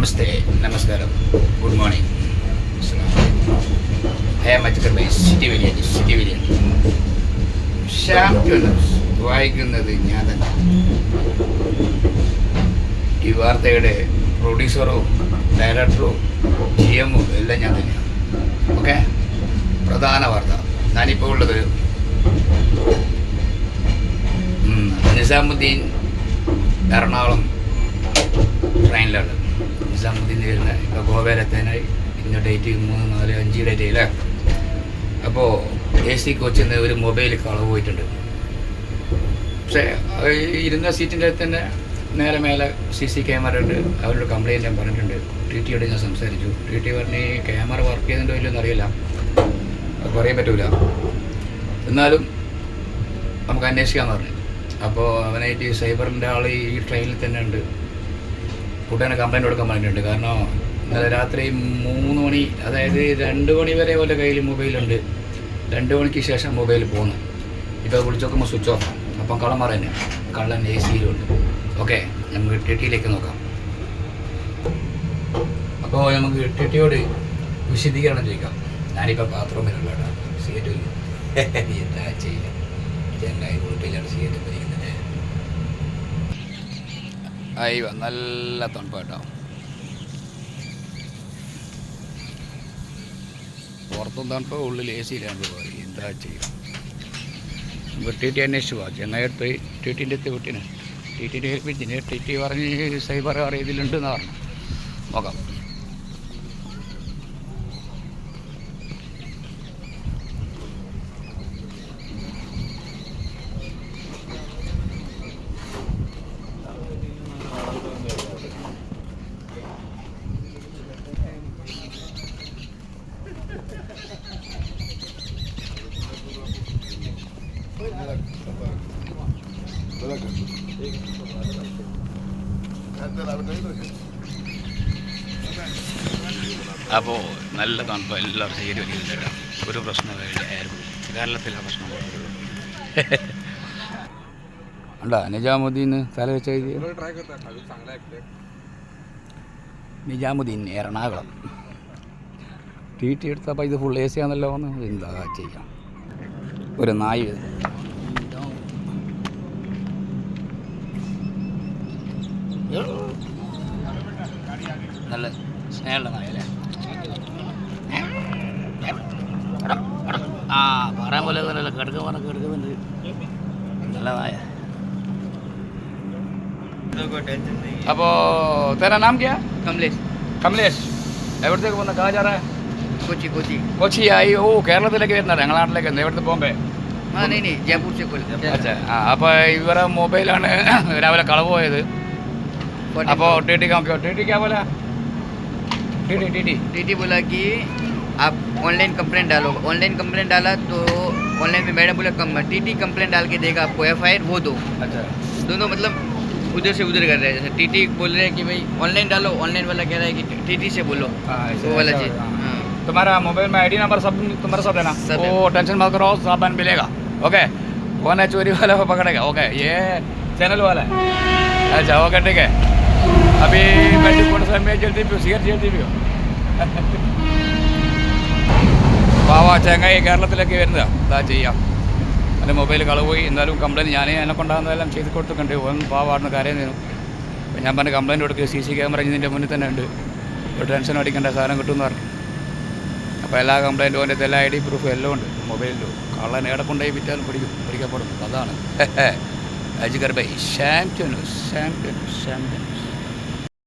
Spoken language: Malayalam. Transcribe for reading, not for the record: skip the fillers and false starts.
നമസ്തേ, നമസ്കാരം, ഗുഡ് മോർണിംഗ്. സിറ്റി വില്യൻ വായിക്കുന്നത് ഞാൻ തന്നെ. ഈ വാർത്തയുടെ പ്രൊഡ്യൂസറോ ഡയറക്ടറോ GM എല്ലാം ഞാൻ തന്നെയാണ്. ഓക്കെ, പ്രധാന വാർത്ത. ഞാനിപ്പോൾ ഉള്ളത് നിസാമുദ്ദീൻ എറണാകുളം ട്രെയിനിലാണ്. നിസാമുദ്ദീൻ വരുന്ന ഇപ്പോൾ ഗോവയിലെത്താനായി. ഇന്ന് ഡേറ്റ് 3, 4, 5 ഡേറ്റ് അല്ലേ. അപ്പോൾ AC കോച്ചിൽ നിന്ന് ഒരു മൊബൈൽ കളവ് പോയിട്ടുണ്ട്. പക്ഷേ ഇരുന്ന സീറ്റിൻ്റെ അടുത്ത് തന്നെ നേരെ മേലെ CC ക്യാമറ ഉണ്ട്. അവരോട് കംപ്ലയിൻറ്റ് ഞാൻ പറഞ്ഞിട്ടുണ്ട്. TTയോട് ഞാൻ സംസാരിച്ചു. TT പറഞ്ഞ് ക്യാമറ വർക്ക് ചെയ്യുന്നുണ്ടോ ഇല്ലെന്ന് അറിയില്ല, അത് പറയാൻ പറ്റൂല, എന്നാലും നമുക്ക് അന്വേഷിക്കാമെന്ന് പറഞ്ഞു. അപ്പോൾ അവനായിട്ട് സൈബറിൻ്റെ ആൾ ഈ ട്രെയിനിൽ തന്നെ ഉണ്ട്. കൂട്ടാനെ കംപ്ലയിൻറ്റ് കൊടുക്കാൻ പറഞ്ഞിട്ടുണ്ട്. കാരണം ഇന്നലെ രാത്രി 3 മണി, അതായത് 2 മണി വരെ പോലെ കയ്യിൽ മൊബൈലുണ്ട്. 2 മണിക്ക് ശേഷം മൊബൈൽ പോകുന്നു. ഇപ്പോൾ വിളിച്ച് നോക്കുമ്പോൾ സ്വിച്ച് ഓഫ്. അപ്പം കള്ളന്മാർ തന്നെ, കള്ളൻ AC-യിലുണ്ട്. ഓക്കെ, നമുക്ക് TTയിലേക്ക് നോക്കാം. അപ്പോൾ നമുക്ക് TTയോട് വിശദീകരണം ചോദിക്കാം. ഞാനിപ്പോൾ ബാത്റൂമിലുള്ള കേട്ടോ, സീറ്റ് എന്താ ചെയ്യുക, ഇതെല്ലാം വീട്ടിലാണ് സീറ്റ് പരിക്കുന്നത്. അയ്യോ, നല്ല തണുപ്പ് കേട്ടോ. പുറത്തും തണുപ്പ്, ഉള്ളിൽ AC-യിലാണ് പോയി. എന്താ ചെയ്യുക, TT അന്വേഷിച്ചു പോവാം. ചെന്നൈടുത്ത് പോയി TTൻ്റെ അടുത്ത് വിട്ടിന്. TTൻ്റെ ഏൽപ്പിച്ചിന്. TT പറഞ്ഞ് സൈബർ ഇതിലുണ്ടെന്ന് പറഞ്ഞു. നോക്കാം. അപ്പോൾ നല്ല തണുപ്പ്, എല്ലാവരും ചെയ്ത് വരില്ല. ഒരു പ്രശ്നമില്ലായിരുന്നു. കേരളത്തിലെ പ്രശ്നം ഉണ്ടോ? നിജാമുദ്ദീൻ തല വെച്ച് എഴുതി. നിജാമുദ്ദീൻ എറണാകുളം. TT എടുത്തപ്പോൾ ഇത് ഫുൾ AC ആണല്ലോ. വന്ന് എന്താ ചെയ്യാം. ഒരു നായി നല്ല സ്നേഹമുള്ള നായല്ലേ. ആ, പറയാൻ പോലെ നല്ല കിടക്കുന്നുണ്ട്. നല്ല നായ. അപ്പോൾ तेरा नाम क्या? കമലേഷ്. എവിടത്തേക്ക് പോകുന്ന? കഹാ ജാ രഹാ ഹൈ? കൊച്ചി ആയി. ഓ, കേരളത്തിലേക്ക് വരുന്നത്, ഞങ്ങളുടെ നാട്ടിലേക്ക്. എവിടുത്തെ ബോംബെ? അച്ഛാ. ആ, അപ്പോൾ ഇവരെ മൊബൈലാണ് രാവിലെ കളവ് പോയത്. അപ്പോൾ TT क्या बोला? TT बोला कि आप ऑनलाइन कंप्लेंट डालो. ऑनलाइन कंप्लेंट डाला तो ऑनलाइन में मैडम बोला TT कंप्लेंट डाल के देगा आपको, FIR वो दो. अच्छा, दोनों मतलब उधर से उधर कर रहे हैं. जैसे TT बोल रहे हैं कि भाई ऑनलाइन डालो, ऑनलाइन वाला कह रहा है कि TT से बोलो. वो वाला चीज़. तुम्हारा मोबाइल में ID नंबर सब तुम्हारा सब देना. वो टेंशन मत करो, सामान मिलेगा. ओके, कौन है चोरी वाला, वो पकड़ेगा. ओके, ये चैनल वाला है. अच्छा, ओके, ठीक है. अभी बैटरी फोटो में जल्दी पियो, सिगरेट जल्दी पियो. പാവാ ചങ്ങായി കേരളത്തിലേക്ക് വരുന്നതാ. എന്താ ചെയ്യാം, എൻ്റെ മൊബൈൽ കളവ് പോയി. എന്നാലും കംപ്ലയിൻറ്റ് ഞാൻ എന്നെ കൊണ്ടാകുന്നതെല്ലാം ചെയ്ത് കൊടുത്തിട്ടുണ്ട്. പാവാടുന്ന കാര്യം തരും. അപ്പോൾ ഞാൻ പറഞ്ഞ കംപ്ലയിൻറ്റ് കൊടുക്കുക. CC ക്യാമറ ഇതിൻ്റെ മുന്നിൽ തന്നെ ഉണ്ട്. ഒരു ടെൻഷൻ അടിക്കേണ്ട, സാധനം കിട്ടുമെന്ന് പറഞ്ഞു. അപ്പോൾ എല്ലാ കംപ്ലയിൻറ്റും ഓൻ്റെ എല്ലാ ID പ്രൂഫും എല്ലാം ഉണ്ട് മൊബൈലിലും. കള്ളൻ എവിടെ കൊണ്ടുപോയി വിറ്റാലും പിടിക്കപ്പെടും. അതാണ് അജിഗർ ബൈ. ചാമ്പ്യൻ.